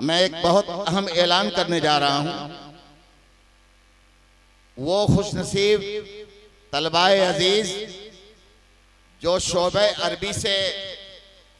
मैं एक बहुत अहम ऐलान करने जा रहा हूं। वो खुशनसीब तलबाए अजीज जो शोबे अरबी से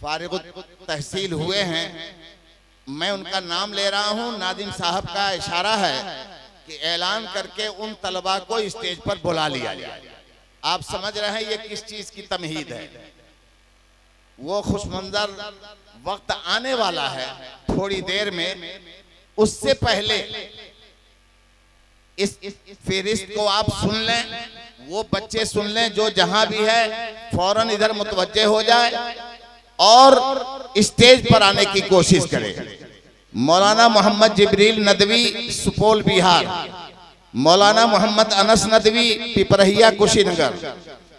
फारिग तहसील हुए हैं, मैं उनका नाम ले रहा हूं। नादिम साहब का इशारा है कि ऐलान करके उन तलबा को स्टेज पर बुला लिया जाए। आप समझ रहे हैं ये किस चीज की तमहीद है। वो खुशमंजर वक्त आने वाला है थोड़ी देर में। उससे पहले इस फेरिस्त को आप सुन लें, वो बच्चे सुन लें जो जहां भी है फौरन इधर मुतवज्जे हो जाए और स्टेज पर आने की कोशिश करें। मौलाना मोहम्मद जिब्रील नदवी सुपौल बिहार, मौलाना मोहम्मद अनस नदवी पिपरहिया कुशीनगर,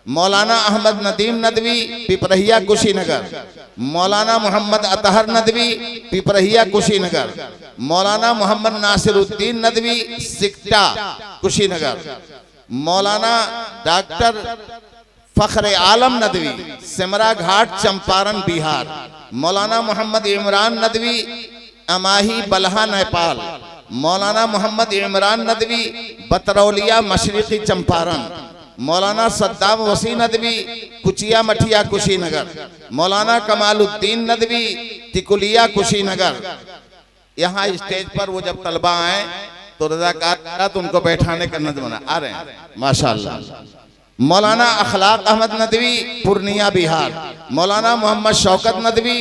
मौलाना अहमद नदीम नदवी पिपरहिया कुशीनगर, मौलाना मोहम्मद अतहर नदवी पिपरहिया कुशीनगर, मौलाना मोहम्मद नासिरुद्दीन नदवी सिकटा कुशीनगर, मौलाना डॉक्टर फखर आलम नदवी सिमरा घाट चंपारण बिहार, मौलाना मोहम्मद इमरान नदवी अमाही बलहा नेपाल, मौलाना मोहम्मद इमरान नदवी बतरौलिया मशरिकी चंपारण, मौलाना सद्दाम वसी नदवी कुचिया मठिया कुशीनगर, मौलाना कमालुद्दीन नदवी तिकुलिया कुशीनगर। यहाँ स्टेज पर वो जब तलबा आए तो रज़ाकार तो उनको बैठाने का नज़म आ रहे हैं माशाअल्लाह। मौलाना अखलाक अहमद नदवी पूर्णिया बिहार, मौलाना मोहम्मद शौकत नदवी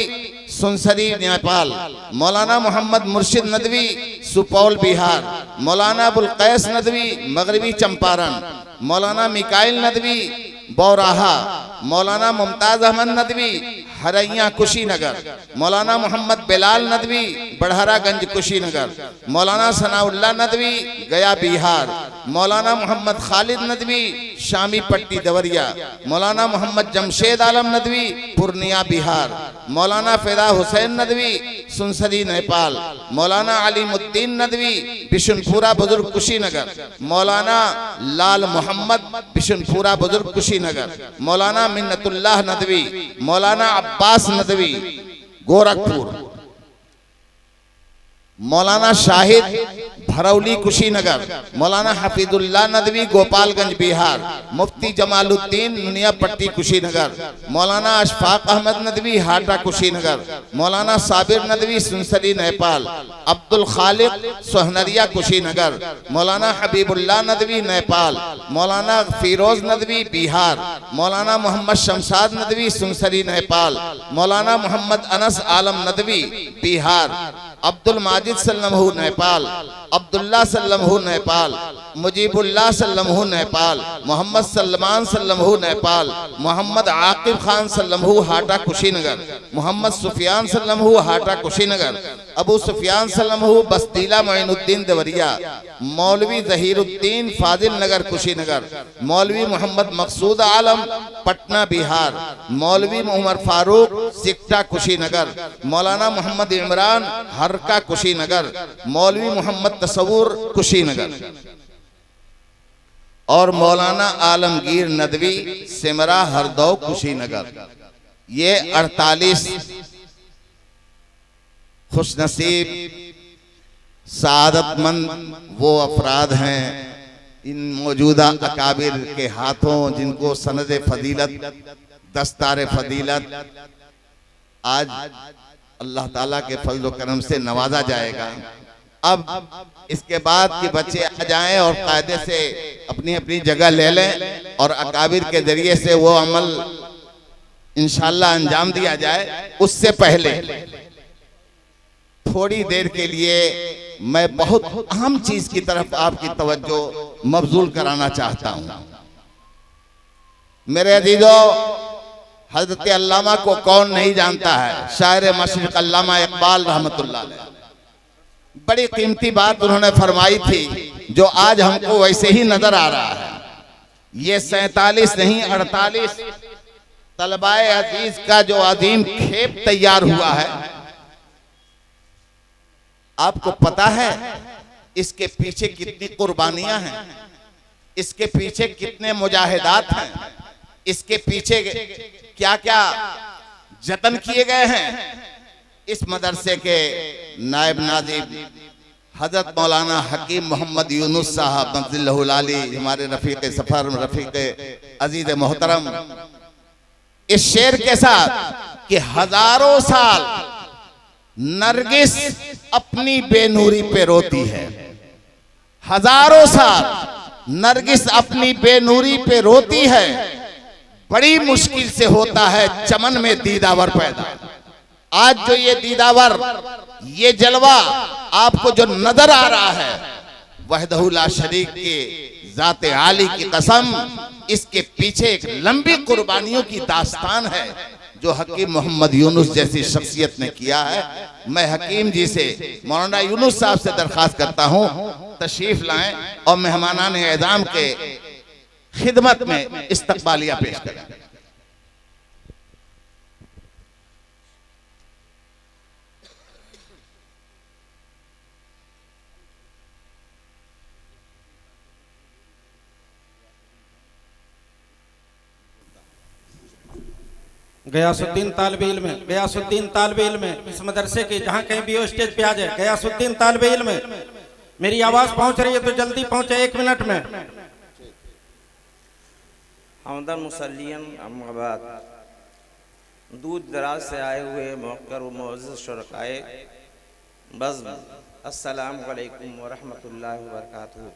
सुनसरी नेपाल, मौलाना मोहम्मद मुर्शिद नदवी सुपौल बिहार, मौलाना अबुल कैस नदवी मगरबी चंपारण, मौलाना मिकाइल नदवी बौराहा, मौलाना मुमताज अहमद नदवी हरैया कुशीनगर, मौलाना मोहम्मद बिलाल नदवी बढ़हरागंज कुशीनगर, मौलाना सनाउल्लाह नदवी गया बिहार, मौलाना मोहम्मद खालिद नदवी शामी पट्टी दवरिया, मौलाना मोहम्मद जमशेद आलम नदवी पूर्णिया बिहार, मौलाना फिदा हुसैन नदवी सुनसरी नेपाल, मौलाना अलीमुद्दीन नदवी बिशुनपुरा बुजुर्ग कुशीनगर, मौलाना लाल मोहम्मद बिशुनपुरा बुजुर्ग कुशीनगर, मौलाना मिन्नतुल्लाह नदवी, मौलाना अब्बास नदवी गोरखपुर, मौलाना शाहिद भरौली कुशीनगर, मौलाना हफीजुल्लाह नदवी गोपालगंज बिहार, मुफ्ती जमालुद्दीन नुनिया पट्टी कुशीनगर, मौलाना अशफाक अहमद नदवी हाटा कुशीनगर, मौलाना साबिर नदवी सुनसरी नेपाल, अब्दुल खालिक सोहनरिया कुशीनगर, मौलाना हबीबुल्लाह नदवी नेपाल, मौलाना फिरोज नदवी बिहार, मौलाना मोहम्मद शमशाद नदवी सुनसरी नेपाल, मौलाना मोहम्मद अनस आलम नदवी बिहार, अब्दुल माजिद सल्लमहू नेपाल, अब्दुल्ला सल्लमहू नेपाल, मुजीबुल्लाह सल्लमहू नेपाल, मोहम्मद सलमान सल्लमहू नेपाल, मोहम्मद आकिब खान सल्लमहू हाटा कुशीनगर, मोहम्मद सुफियान सल्लमहू हाटा कुशीनगर, अबू सुफियान सल्लमहू बस्तीला मोइनुद्दीन देवरिया, मौलवी जहीरुद्दीन फाजिल नगर कुशीनगर, मौलवी मोहम्मद मकसूद आलम पटना बिहार, मौलवी उमर फारूक सिकटा कुशीनगर, मौलाना मोहम्मद इमरान हरका कुशीनगर, मौलवी मोहम्मद तसव्वुर कुशीनगर और मौलाना आलमगीर नदवी सिमरा हरदौ कुशीनगर। ये 48 खुशनसीब सादतमंद वो अफराद हैं इन मौजूदा अकाबिर के हाथों जिनको सनद फजीलत दस्तार फजीलत आज अल्लाह ताला के फजल करम से नवाजा जाएगा। अब इसके बाद कि बच्चे आ जाएं और कायदे से अपनी अपनी जगह ले लें और अकाबिर के जरिए से वो अमल इंशाअल्लाह अंजाम दिया जाए, उससे पहले थोड़ी देर के लिए मैं बहुत अहम चीज की तरफ आपकी तवज्जो मबजूल कराना चाहता हूं। मेरे अजीजों, हजरत अल्लामा को कौन नहीं जानता है, शायर मशरिक अल्लामा इकबाल रहमतुल्लाह अलैह। बड़ी कीमती बात उन्होंने फरमाई थी जो आज हमको वैसे ही नजर आ रहा है। ये 47 नहीं 48 तलबाए अजीज का जो अजीम खेप तैयार हुआ है, आपको पता है इसके पीछे कितनी कुर्बानियां हैं, इसके पीछे कितने मुजाहिदात हैं, इसके पीछे क्या क्या जतन किए गए हैं। इस मदरसे के नायब नाजिब हजरत मौलाना हकीम मोहम्मद यूनुस साहब मंजिलहुल आली, हमारे रफीक सफर, रफीक अजीज मोहतरम, इस शेर के साथ कि हजारों साल नरगिस अपनी बेनूरी पे रोती है, हजारों साल नरगिस अपनी बेनूरी पे रोती है, बड़ी मुश्किल से होता है चमन में दीदावर पैदा। आज जो ये दीदावर, ये जलवा आपको जो नजर आ रहा है, वहदहु ला शरीक के जाते आली की कसम, इसके पीछे एक लंबी कुर्बानियों की दास्तान है जो हकीम मोहम्मद यूनुस जैसी शख्सियत ने किया है। मैं हकीम जी से, मौलाना यूनुस साहब से दरखास्त करता हूं तशरीफ लाएं और मेहमानान एज़ाम के खिदमत में इस्तकबालिया पेश करें। गयासुद्दीन तालिब इल्म, गयासुद्दीन तालिब इल्म इस मदरसे के, जहाँ कहीं भी वो स्टेज पे आ जाए, गयासुद्दीन तालिब इल्म। मेरी आवाज पहुंच रही है तो जल्दी पहुंचे, 1 मिनट में। हमदन मुसल्लियन अम्माबाद, दूर दराज से आए हुए मौकर व मुअज़्ज़ज़ शुरकाए बज़्म, अस्सलामु अलैकुम व रहमतुल्लाहि व बरकातहू।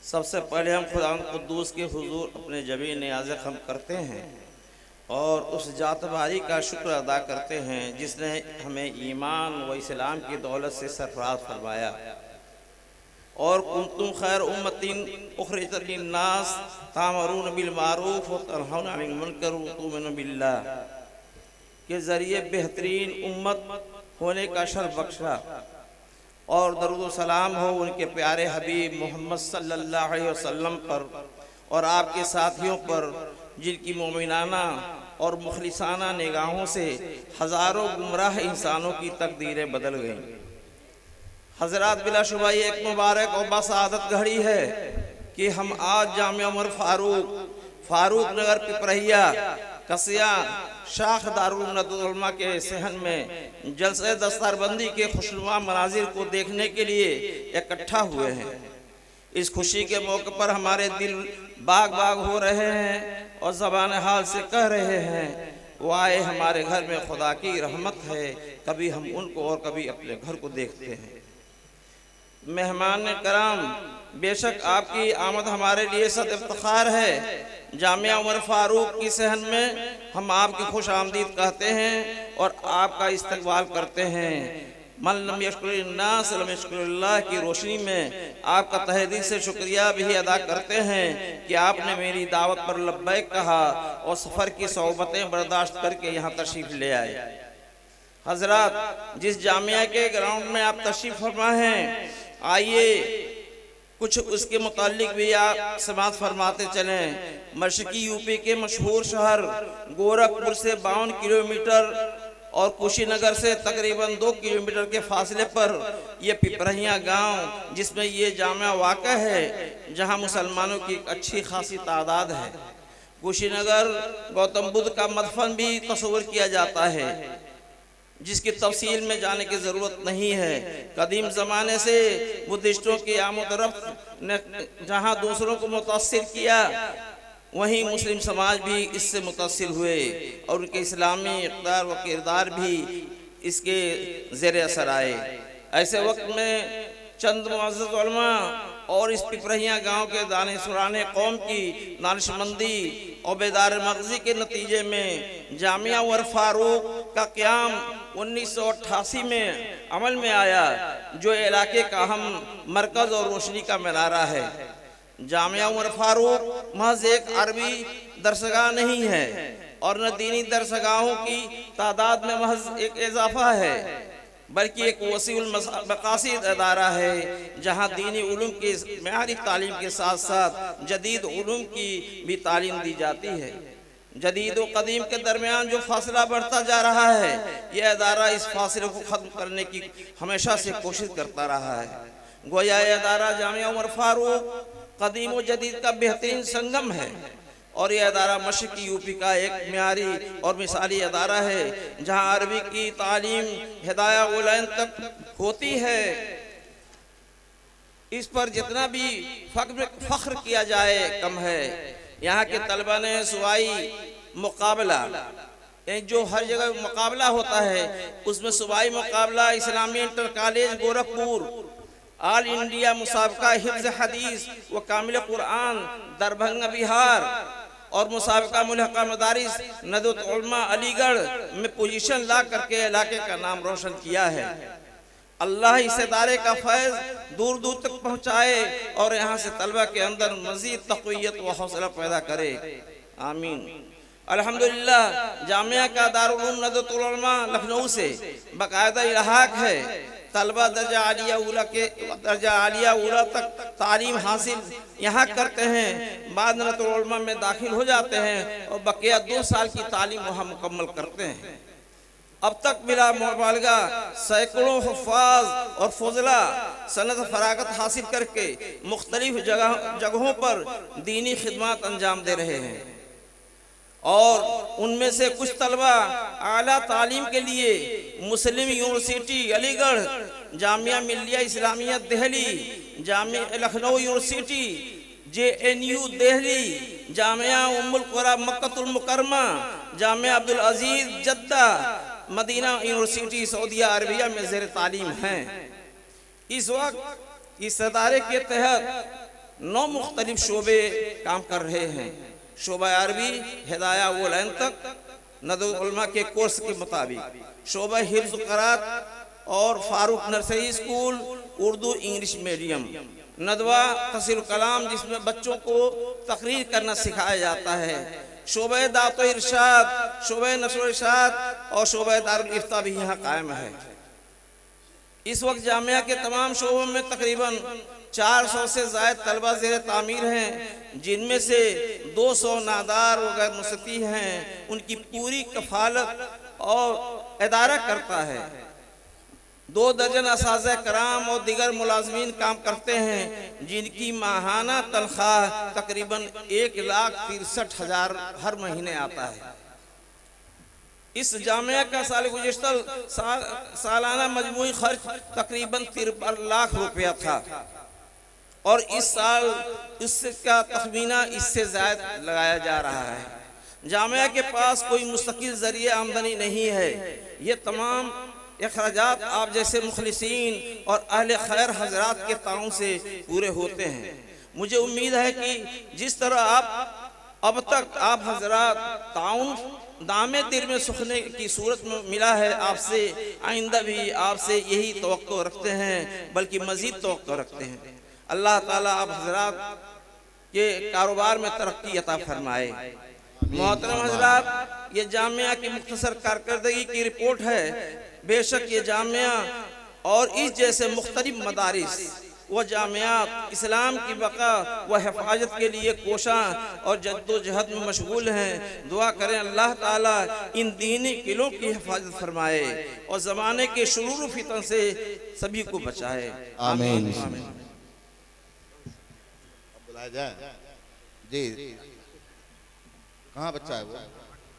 सबसे पहले हम खुदा कुद्दूस के हुजूर अपने जबी नियाज़ खम करते हैं और उस जात बारी का शुक्र अदा करते हैं जिसने हमें ईमान व इस्लाम की दौलत से सरफराज फरमाया। और कुंतुम खैर उम्मतिन उखरिजत लिन्नास तामरून बिल मारूफ व तनहौना अनिल मुनकर व तु'मिनून बिल्लाह के ज़रिए बेहतरीन उम्मत होने का शर्फ बख्शा। और दरूद सलाम हो उनके प्यारे हबीब मोहम्मद सल्लल्लाहु अलैहि वसल्लम पर और आपके साथियों पर, जिनकी मोमिनाना और मुखलिसाना निगाहों से हज़ारों गुमराह इंसानों की तकदीरें बदल गईं। हज़रात, बिलाशुबा ये एक मुबारक और बसादत घड़ी है कि हम आज जामिया उमर फारूक नगर पिपरहिया कसिया शाख दारुल नदवतुल उलमा के सहन में जलसे दस्तारबंदी के खुशनुमा मनाजिर को देखने के लिए इकट्ठा हुए हैं। इस खुशी के मौके पर हमारे दिल बाग बाग हो रहे हैं और ज़बान हाल से कह रहे हैं, वो आए हमारे घर में खुदा की रहमत है। कभी हम उनको और कभी अपने घर को देखते हैं। मेहमान कराम, बेशक आपकी आमद हमारे लिए सद इफ्तिखार है। जामिया उमर फारूक की सहन में हम आपकी खुश आमदीद कहते हैं और आपका इस्तकबाल करते हैं। मन लम यशकुरिन्नास लम यशकुरिल्लाह की रोशनी में आपका तहे दिल से शुक्रिया भी अदा करते हैं कि आपने मेरी दावत पर लब्बैक कहा और सफ़र की सोबतें बर्दाश्त करके यहाँ तशरीफ़ ले आए। हजरात, जिस जामिया के ग्राउंड में आप तशरीफ़ फरमा हैं, आइए कुछ उसके मुतालिक भी आप समात फरमाते चलें। मशरकी यूपी के मशहूर शहर गोरखपुर से 52 किलोमीटर और कुशीनगर से तकरीबन 2 किलोमीटर के फासले पर यह पिपरहिया गांव, जिसमें ये जामिया वाक़ा है, जहां मुसलमानों की अच्छी खासी तादाद है। कुशीनगर गौतम बुद्ध का मदफन भी तस्वुर किया जाता है, जिसकी तफसील में जाने की ज़रूरत नहीं है। कदीम ज़माने से बुद्धिस्टों की आमद रफ्त ने जहाँ दूसरों को मुतासिर किया, वहीं मुस्लिम समाज भी इससे मुतासिर हुए और उनके इस्लामी इक़्तिदार व किरदार भी इसके ज़ेर असर आए। ऐसे वक्त में चंद मुअज़्ज़ज़ उलमा और इस पिपरहिया गांव के दानिशुराने कौम की दानिशमंदी और बेदार मग़ज़ी के नतीजे में जामिया उमर फ़ारूक का क़याम 1988 में अमल में आया, जो इलाके का अहम मरकज़ और रोशनी का मीनारा है। जामिया उमर फ़ारूक महज एक अरबी दरसगाह नहीं है और न दीनी दरसगाहों की तादाद में महज एक इजाफा है, बल्कि एक वसीउल मकासिद अदारा है जहाँ दीनी उलूम की मेयारी तालीम के साथ साथ जदीद उलूम की भी तालीम दी जाती है। जदीद व कदीम के दरमियान जो फासला बढ़ता जा रहा है, यह अदारा इस फासले को ख़त्म करने की हमेशा से कोशिश करता रहा है। गोया यह अदारा जामिया उमर फ़ारूक कदीम व जदीद का बेहतरीन संगम है और यह अदारा मशरक़ी यूपी का एक मियारी और मिसाली अदारा है जहाँ अरबी की तालीम हिदाया उलैन तक होती है। इस पर जितना भी फ़ख्र किया जाए कम है। यहाँ के तलबा ने सूबाई मुकाबला, जो हर जगह मुकाबला होता है, उसमें सूबाई मुकाबला इस्लामी inter college Gorakhpur, all India मुसाबका हिफ्ज़ हदीस व कामिल कुरान दरभंगा बिहार और मुसाबका मुल्हका मदारिस नदवत उलमा अलीगढ़ में पोजीशन ला करके इलाके का नाम रोशन किया है। अल्लाह इस इदारे का फैज़ दूर दूर तक पहुँचाए और यहाँ से तलबा के अंदर मज़ीद तक़वियत व हौसला पैदा करे, आमीन। अल्हम्दुलिल्लाह जामिया का दारुल उलूम नदवत उलमा लखनऊ से बाकायदा इल्हाक है। तलबा दर्जा आलिया उला तक तालीम हासिल यहाँ करते हैं, बाद नदवत उलमा में दाखिल हो जाते हैं और बकिया 2 साल की तालीम वहाँ मुकम्मल करते हैं। अब तक बिला मुबालगा सैकड़ों हुफ़ाज़ और फज़ला सनद फरागत हासिल करके मुख्तलिफ जगहों पर दीनी खिदमत अंजाम दे रहे हैं और उनमें से कुछ तलबा आला तालीम के लिए Muslim university Aligarh, Jamia Millia Islamia Delhi, Jamia Lucknow university, JNU Delhi, Jamia Ummul Qura Makkatul Mukarrama, Jamia Abdul Aziz Jeddah, Medina university Saudia Arabia में ज़ेर तालीम हैं। इस वक्त इस इदारे के तहत 9 मुख्तलिफ शोबे काम कर रहे हैं। शोबा अरबी हिदाया उलैन तक नदवत उलमा के कोर्स के मुताबिक, शोबा हिफ्ज़ क़रात और Farooq nursery school Urdu English medium, Nadwa तफसीर कलाम जिसमें बच्चों को तकरीर करना सिखाया जाता है, शोबा दात व इरशाद, शोबा नस्र व इरशाद और शोबा दारुल इफ्ता भी यहाँ कायम है। इस वक्त जामिया के तमाम शोबों में तकरीबन 400 से ज़ायद तलबा ज़ेर तामीर हैं, जिनमें से 200 नादार व गैर मुस्तती हैं। उनकी पूरी कफ़ालत और इदारा करता है। 2 दर्जन असातिज़ा कराम और दिगर मुलाज़मीन काम करते हैं, जिनकी माहाना तनख्वाह तकरीबन 1,63,000 हर महीने आता है। इस जामिया का साल गुज़िश्ता सालाना मजमूई खर्च तकरीबन 53 लाख रुपया था और इस साल इसका तखमीना इससे ज़्यादा लगाया जा रहा है। जामिया के पास कोई मुस्तकिल ज़रिए आमदनी नहीं है। ये तमाम अखराजात आप जैसे मुखलिसीन और अहले खैर हजरात के ताउन से पूरे होते हैं। मुझे उम्मीद है कि जिस तरह अब तक आप हजरात ताउन दामे दिल में सुखने की सूरत में मिला है, आपसे आइंदा भी आपसे यही तवक्को रखते हैं, बल्कि मज़ीद तवक्को रखते हैं। अल्लाह ताला आप हजरात के कारोबार में तरक्की अता फरमाए। मोहतरम हजरात, ये जामिया की मुख्तसर कारकर्दगी की रिपोर्ट है। बेशक ये जामिया और इस जैसे मुख्तलिफ मदारिस व जामियात इस्लाम की बका व हिफाजत के लिए कोशा और जद्दोजहद में मशगूल हैं। दुआ करें अल्लाह ताला इन दीनी किलों की हिफाजत फरमाए और ज़माने के शुरूर फितन से सभी को बचाए, आमीन। बुलाया जाए जी, कहाँ बच्चा है वो?